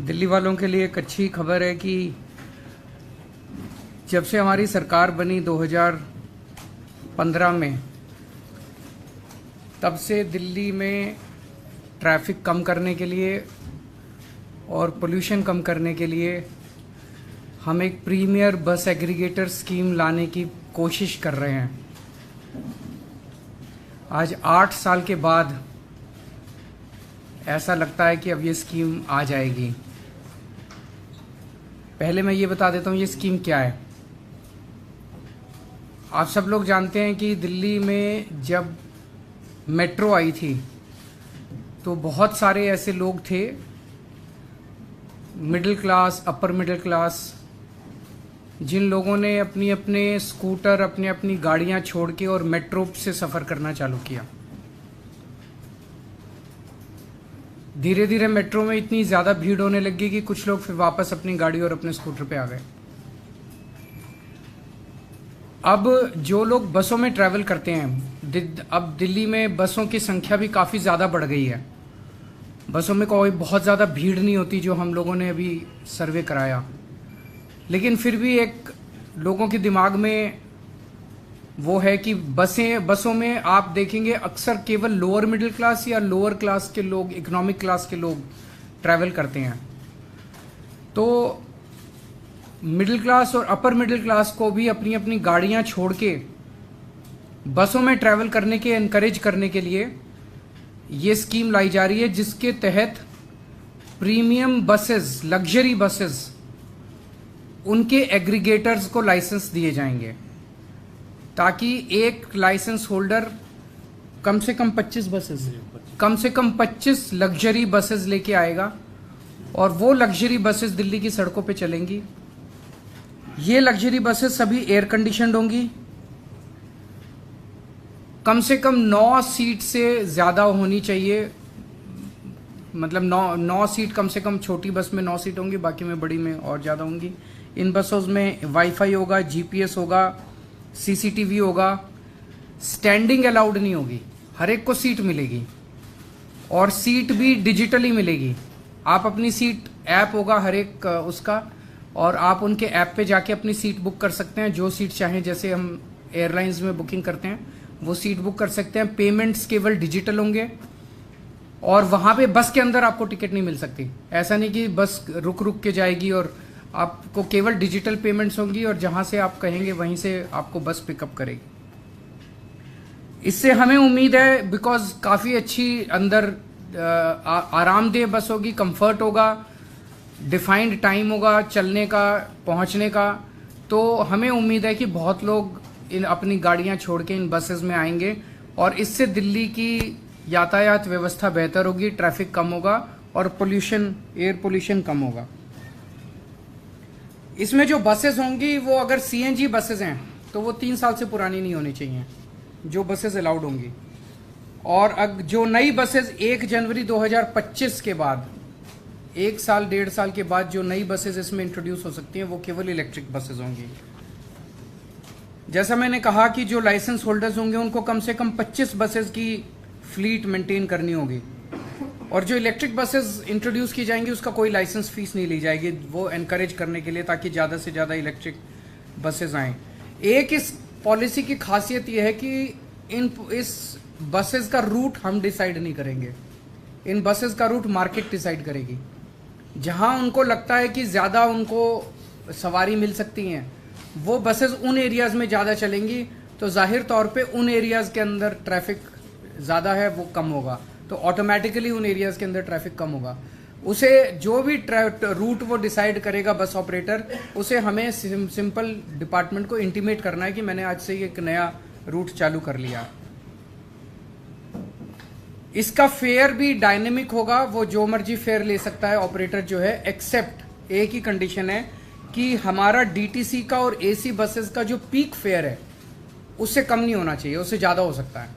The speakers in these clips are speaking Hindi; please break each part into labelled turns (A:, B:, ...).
A: दिल्ली वालों के लिए एक अच्छी खबर है कि जब से हमारी सरकार बनी 2015 में, तब से दिल्ली में ट्रैफिक कम करने के लिए और पोल्यूशन कम करने के लिए हम एक प्रीमियर बस एग्रीगेटर स्कीम लाने की कोशिश कर रहे हैं। आज 8 साल के बाद ऐसा लगता है कि अब ये स्कीम आ जाएगी। पहले मैं ये बता देता हूँ ये स्कीम क्या है। आप सब लोग जानते हैं कि दिल्ली में जब मेट्रो आई थी तो बहुत सारे ऐसे लोग थे, middle class, upper middle class, जिन लोगों ने अपनी अपने स्कूटर, अपनी अपनी गाड़ियां छोड़ के और मेट्रो से सफ़र करना चालू किया। धीरे धीरे मेट्रो में इतनी ज़्यादा भीड़ होने लगी कि कुछ लोग फिर वापस अपनी गाड़ी और अपने स्कूटर पे आ गए। अब जो लोग बसों में ट्रैवल करते हैं, अब दिल्ली में बसों की संख्या भी काफ़ी ज़्यादा बढ़ गई है। बसों में कोई बहुत ज़्यादा भीड़ नहीं होती जो हम लोगों ने अभी सर्वे कराया, लेकिन फिर भी एक लोगों के दिमाग में वो है कि बसों में आप देखेंगे अक्सर केवल लोअर मिडिल क्लास या लोअर क्लास के लोग, इकोनॉमिक क्लास के लोग ट्रैवल करते हैं। तो मिडिल क्लास और अपर मिडिल क्लास को भी अपनी अपनी गाड़ियां छोड़ के बसों में ट्रैवल करने के एनकरेज करने के लिए ये स्कीम लाई जा रही है, जिसके तहत प्रीमियम बसेस, लग्जरी बसेस, उनके एग्रीगेटर्स को लाइसेंस दिए जाएंगे, ताकि एक लाइसेंस होल्डर कम से कम 25 लग्जरी बसेस लेके आएगा और वो लग्जरी बसेस दिल्ली की सड़कों पे चलेंगी। ये लग्जरी बसेस सभी एयर कंडीशनड होंगी, कम से कम 9 सीट से ज़्यादा होनी चाहिए, मतलब 9 सीट कम से कम। छोटी बस में 9 सीट होंगी, बाकी में बड़ी में और ज़्यादा होंगी। इन बसों में वाईफाई होगा, जीपीएस होगा, सीसीटीवी होगा। स्टैंडिंग अलाउड नहीं होगी, हर एक को सीट मिलेगी और सीट भी डिजिटली मिलेगी। आप अपनी सीट, ऐप होगा हर एक उसका, और आप उनके ऐप पे जाके अपनी सीट बुक कर सकते हैं, जो सीट चाहें। जैसे हम एयरलाइंस में बुकिंग करते हैं वो सीट बुक कर सकते हैं। पेमेंट्स केवल डिजिटल होंगे और वहाँ पे बस के अंदर आपको टिकट नहीं मिल सकती। ऐसा नहीं कि बस रुक रुक के जाएगी, और आपको केवल डिजिटल पेमेंट्स होंगी और जहाँ से आप कहेंगे वहीं से आपको बस पिकअप करेगी। इससे हमें उम्मीद है, बिकॉज काफ़ी अच्छी अंदर आरामदेह बस होगी, कंफर्ट होगा, डिफाइंड टाइम होगा चलने का, पहुँचने का। तो हमें उम्मीद है कि बहुत लोग अपनी गाड़ियाँ छोड़ के इन बसेस में आएंगे और इससे दिल्ली की यातायात व्यवस्था बेहतर होगी, ट्रैफिक कम होगा और पोल्यूशन, एयर पोल्यूशन कम होगा। इसमें जो बसेस होंगी वो अगर सीएनजी बसेस हैं तो वो 3 साल से पुरानी नहीं होनी चाहिए, जो बसेस अलाउड होंगी। और जो नई बसेस 1 जनवरी 2025 के बाद, 1 साल 1.5 साल के बाद जो नई बसेस इसमें इंट्रोड्यूस हो सकती हैं वो केवल इलेक्ट्रिक बसेस होंगी। जैसा मैंने कहा कि जो लाइसेंस होल्डर्स होंगे उनको कम से कम 25 बसेस की फ्लीट मेंटेन करनी होगी, और जो इलेक्ट्रिक बसेस इंट्रोड्यूस की जाएंगी उसका कोई लाइसेंस फीस नहीं ली जाएगी, वो एनकरेज करने के लिए, ताकि ज़्यादा से ज़्यादा इलेक्ट्रिक बसेस आएँ। एक इस पॉलिसी की खासियत यह है कि इस बसेस का रूट हम डिसाइड नहीं करेंगे, इन बसेस का रूट मार्केट डिसाइड करेगी। जहां उनको लगता है कि ज़्यादा उनको सवारी मिल सकती हैं, वो बसेस उन एरियाज़ में ज़्यादा चलेंगी, तो जाहिर तौर पे उन एरियाज़ के अंदर ट्रैफिक ज़्यादा है वो कम होगा, तो ऑटोमेटिकली उन एरियाज़ के अंदर ट्रैफिक कम होगा। उसे जो भी रूट वो डिसाइड करेगा बस ऑपरेटर, उसे हमें सिंपल डिपार्टमेंट को इंटीमेट करना है कि मैंने आज से एक नया रूट चालू कर लिया। इसका फेयर भी डायनेमिक होगा, वो जो मर्जी फेयर ले सकता है ऑपरेटर जो है, एक्सेप्ट एक ही कंडीशन है कि हमारा डीटीसी का और एसी बसेस का जो पीक फेयर है उससे कम नहीं होना चाहिए, उससे ज़्यादा हो सकता है,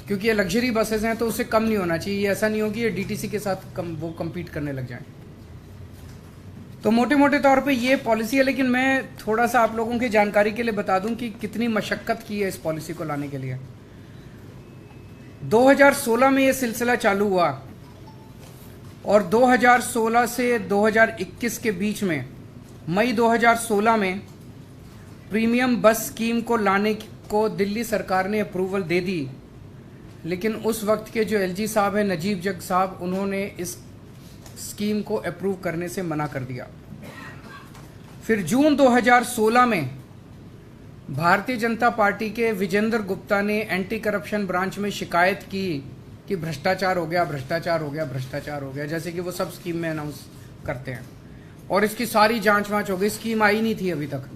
A: क्योंकि ये लग्जरी बसेस हैं तो उससे कम नहीं होना चाहिए। ये ऐसा नहीं हो कि ये डीटीसी के साथ वो कम्पीट करने लग जाएं। तो मोटे मोटे तौर पे ये पॉलिसी है, लेकिन मैं थोड़ा सा आप लोगों की जानकारी के लिए बता दूं कि कितनी मशक्क़त की है इस पॉलिसी को लाने के लिए। 2016 में ये सिलसिला चालू हुआ और 2016 से 2021 के बीच में मई 2016 में प्रीमियम बस स्कीम को लाने को दिल्ली सरकार ने अप्रूवल दे दी, लेकिन उस वक्त के जो एलजी साहब हैं, नजीब जंग साहब, उन्होंने इस स्कीम को अप्रूव करने से मना कर दिया। फिर जून 2016 में भारतीय जनता पार्टी के विजेंद्र गुप्ता ने एंटी करप्शन ब्रांच में शिकायत की कि भ्रष्टाचार हो गया, भ्रष्टाचार हो गया, भ्रष्टाचार हो गया, जैसे कि वो सब स्कीम में अनाउंस करते हैं। और इसकी सारी जांच वांच हो गई। स्कीम आई नहीं थी, अभी तक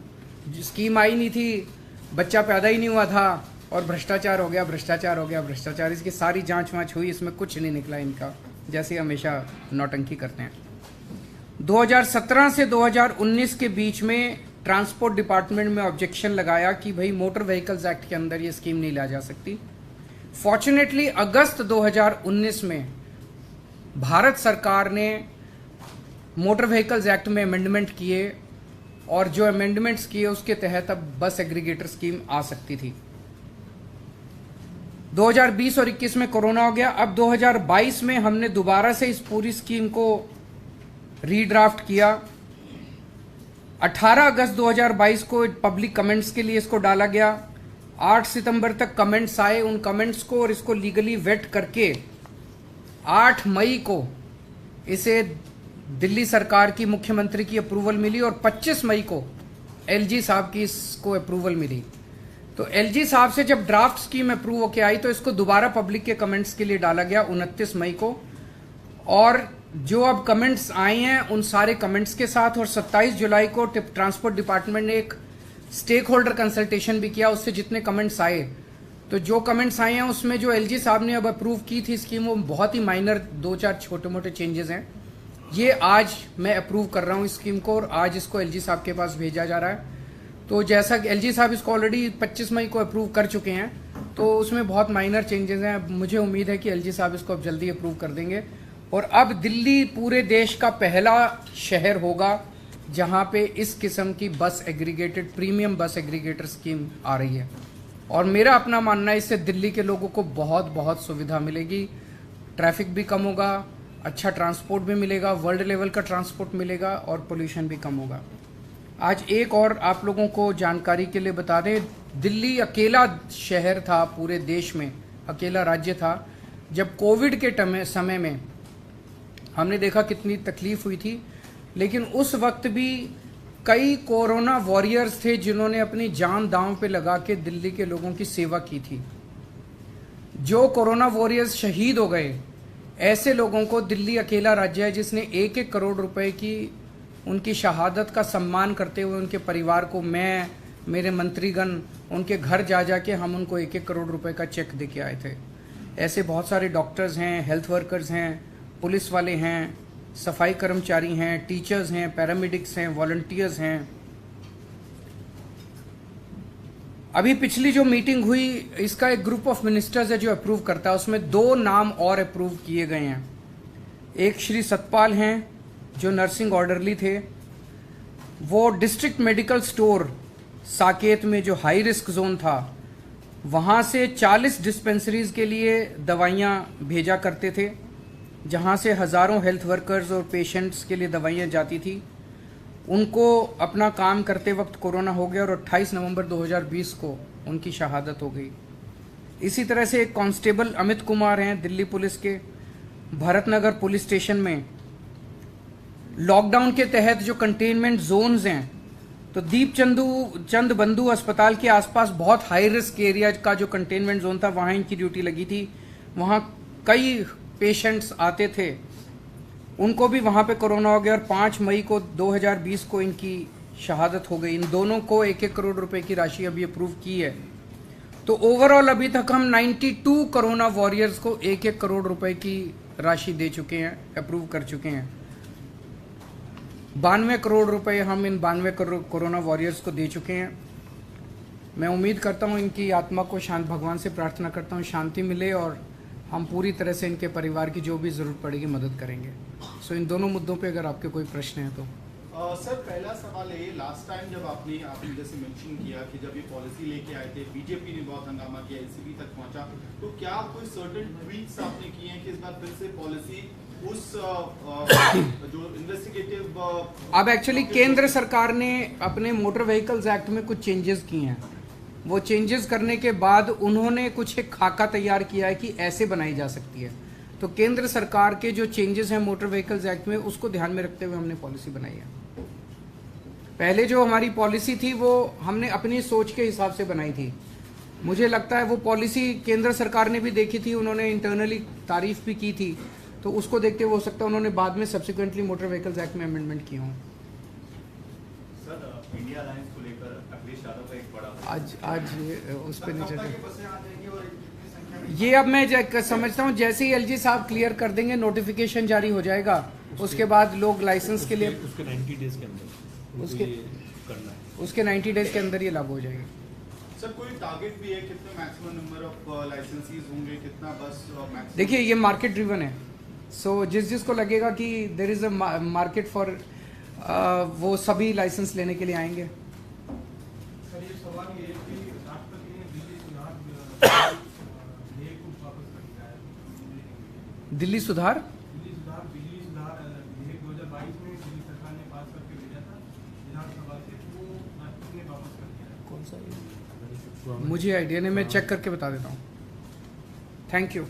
A: स्कीम आई नहीं थी, बच्चा पैदा ही नहीं हुआ था और भ्रष्टाचार हो गया, भ्रष्टाचार हो गया, भ्रष्टाचार। इसकी सारी जांच वांच हुई, इसमें कुछ नहीं निकला इनका, जैसे हमेशा नौटंकी करते हैं। 2017 से 2019 के बीच में ट्रांसपोर्ट डिपार्टमेंट में ऑब्जेक्शन लगाया कि भाई मोटर व्हीकल्स एक्ट के अंदर ये स्कीम नहीं ला जा सकती। फॉर्चुनेटली अगस्त 2019 में भारत सरकार ने मोटर व्हीकल्स एक्ट में अमेंडमेंट किए और जो अमेंडमेंट्स किए उसके तहत अब बस एग्रीगेटर स्कीम आ सकती थी। 2020 और 21 में कोरोना हो गया। अब 2022 में हमने दोबारा से इस पूरी स्कीम को रीड्राफ्ट किया। 18 अगस्त 2022 को पब्लिक कमेंट्स के लिए इसको डाला गया। 8 सितंबर तक कमेंट्स आए। उन कमेंट्स को और इसको लीगली वेट करके 8 मई को इसे दिल्ली सरकार की मुख्यमंत्री की अप्रूवल मिली और 25 मई को एलजी साहब की इसको अप्रूवल मिली। तो एलजी साहब से जब ड्राफ्ट स्कीम अप्रूव होके आई तो इसको दोबारा पब्लिक के कमेंट्स के लिए डाला गया 29 मई को। और जो अब कमेंट्स आए हैं उन सारे कमेंट्स के साथ, और 27 जुलाई को ट्रांसपोर्ट डिपार्टमेंट ने एक स्टेक होल्डर कंसल्टेशन भी किया। उससे जितने कमेंट्स आए, तो जो कमेंट्स आए हैं उसमें जो एलजी साहब ने अब अप्रूव की थी स्कीम, वो बहुत ही माइनर 2-4 छोटे मोटे चेंजेस हैं। ये आज मैं अप्रूव कर रहा हूँ इस स्कीम को और आज इसको एलजी साहब के पास भेजा जा रहा है। तो जैसा कि एलजी साहब इसको ऑलरेडी 25 मई को अप्रूव कर चुके हैं, तो उसमें बहुत माइनर चेंजेस हैं। मुझे उम्मीद है कि एलजी साहब इसको अब जल्दी अप्रूव कर देंगे और अब दिल्ली पूरे देश का पहला शहर होगा जहां पे इस किस्म की बस एग्रीगेटेड प्रीमियम बस एग्रीगेटर स्कीम आ रही है। और मेरा अपना मानना है इससे दिल्ली के लोगों को बहुत बहुत सुविधा मिलेगी, ट्रैफिक भी कम होगा, अच्छा ट्रांसपोर्ट भी मिलेगा, वर्ल्ड लेवल का ट्रांसपोर्ट मिलेगा और पोल्यूशन भी कम होगा। आज एक और आप लोगों को जानकारी के लिए बता दें, दिल्ली अकेला शहर था पूरे देश में, अकेला राज्य था जब कोविड के समय में हमने देखा कितनी तकलीफ हुई थी, लेकिन उस वक्त भी कई कोरोना वॉरियर्स थे जिन्होंने अपनी जान दांव पे लगा के दिल्ली के लोगों की सेवा की थी। जो कोरोना वॉरियर्स शहीद हो गए, ऐसे लोगों को दिल्ली अकेला राज्य है जिसने 1-1 करोड़ रुपए की उनकी शहादत का सम्मान करते हुए उनके परिवार को, मैं, मेरे मंत्रीगण, उनके घर जा जाके हम उनको 1-1 करोड़ रुपए का चेक दे के आए थे। ऐसे बहुत सारे डॉक्टर्स हैं, हेल्थ वर्कर्स हैं, पुलिस वाले हैं, सफाई कर्मचारी हैं, टीचर्स हैं, पैरामेडिक्स हैं, वॉलंटियर्स हैं। अभी पिछली जो मीटिंग हुई, इसका एक ग्रुप ऑफ मिनिस्टर्स है जो अप्रूव करता है, उसमें 2 नाम और अप्रूव किए गए हैं। एक श्री सतपाल हैं जो नर्सिंग ऑर्डरली थे, वो डिस्ट्रिक्ट मेडिकल स्टोर साकेत में जो हाई रिस्क जोन था वहाँ से 40 डिस्पेंसरीज के लिए दवाइयाँ भेजा करते थे, जहाँ से हज़ारों हेल्थ वर्कर्स और पेशेंट्स के लिए दवाइयाँ जाती थी। उनको अपना काम करते वक्त कोरोना हो गया और 28 नवंबर 2020 को उनकी शहादत हो गई। इसी तरह से एक कांस्टेबल अमित कुमार हैं दिल्ली पुलिस के, भरतनगर पुलिस स्टेशन में लॉकडाउन के तहत जो कंटेनमेंट जोन्स हैं, तो दीप चंद बंधु अस्पताल के आसपास बहुत हाई रिस्क एरिया का जो कंटेनमेंट जोन था, वहाँ इनकी ड्यूटी लगी थी। वहाँ कई पेशेंट्स आते थे, उनको भी वहाँ पे कोरोना हो गया और 5 मई को 2020 को इनकी शहादत हो गई। इन दोनों को 1-1 करोड़ रुपए की राशि अभी अप्रूव की है। तो ओवरऑल अभी तक हम 92 कोरोना वॉरियर्स को 1-1 करोड़ रुपए की राशि दे चुके हैं, अप्रूव कर चुके हैं। 92 करोड़ रुपए हम इन 92 करोड़ कोरोना वॉरियर्स को दे चुके हैं। मैं उम्मीद करता हूँ इनकी आत्मा को शांत, भगवान से प्रार्थना करता हूँ शांति मिले और हम पूरी तरह से इनके परिवार की जो भी ज़रूरत पड़ेगी मदद करेंगे। सो इन दोनों मुद्दों पे अगर आपके कोई प्रश्न है तो।
B: सर, पहला सवाल है, लास्ट टाइम जब आपने जैसे मेंशन किया कि जब ये पॉलिसी लेके आए थे, बीजेपी ने बहुत हंगामा किया, एसीबी तक पहुंचा, तो क्या कोई सर्टेन ट्वीट्स आपने किए हैं कि इस बार फिर से पॉलिसी उस जो इन्वेस्टिगेटिव
A: अब एक्चुअली केंद्र सरकार ने अपने मोटर व्हीकल्स एक्ट में कुछ चेंजेस किए हैं। वो चेंजेस करने के बाद उन्होंने कुछ एक खाका तैयार किया है कि ऐसे बनाई जा सकती है। तो केंद्र सरकार के जो चेंजेस हैं मोटर व्हीकल्स एक्ट में, उसको ध्यान में रखते हुए हमने पॉलिसी बनाई है। पहले जो हमारी पॉलिसी थी वो हमने अपनी सोच के हिसाब से बनाई थी। मुझे लगता है वो पॉलिसी केंद्र सरकार ने भी देखी थी, उन्होंने इंटरनली तारीफ भी की थी, तो उसको देखते हुए हो सकता है उन्होंने बाद में सब्सिक्वेंटली मोटर व्हीकल्स एक्ट में अमेंडमेंट किए हों।
C: सर, इंडिया अलायंस को लेकर अखिलेश यादव का एक बड़ा
A: आज उस पर नहीं चर्चा। ये अब मैं समझता हूँ जैसे ही एलजी साहब क्लियर कर देंगे, नोटिफिकेशन जारी हो जाएगा, उसके बाद लोग लाइसेंस के लिए
D: उसके 90 डेज के अंदर
A: उसके
D: करना है।
A: उसके 90 डेज के अंदर ये लागू हो जाएगी।
B: सर कोई टारगेट भी है, कितने मैक्सिमम नंबर ऑफ लाइसेंसीज होंगे, कितना बस मैक्सिमम?
A: देखिए ये मार्केट ड्रिवन है, सो जिसको लगेगा कि there is a market for, वो सभी लाइसेंस लेने के लिए आएंगे।
E: सर ये सवाल ये है कि राष्ट्रपति ने दिल्ली सुधार विधेयक को वापस कर दिया है।
A: दिल्ली सुधार
E: बिजली सुधार विधेयक 2022 में दिल्ली सरकार ने पास करके भेजा था विधानसभा से, वो राष्ट्रपति ने वापस कर दिया है।
A: कौन सा? मुझे आइडिया नहीं, मैं चेक करके बता देता हूँ। Thank you.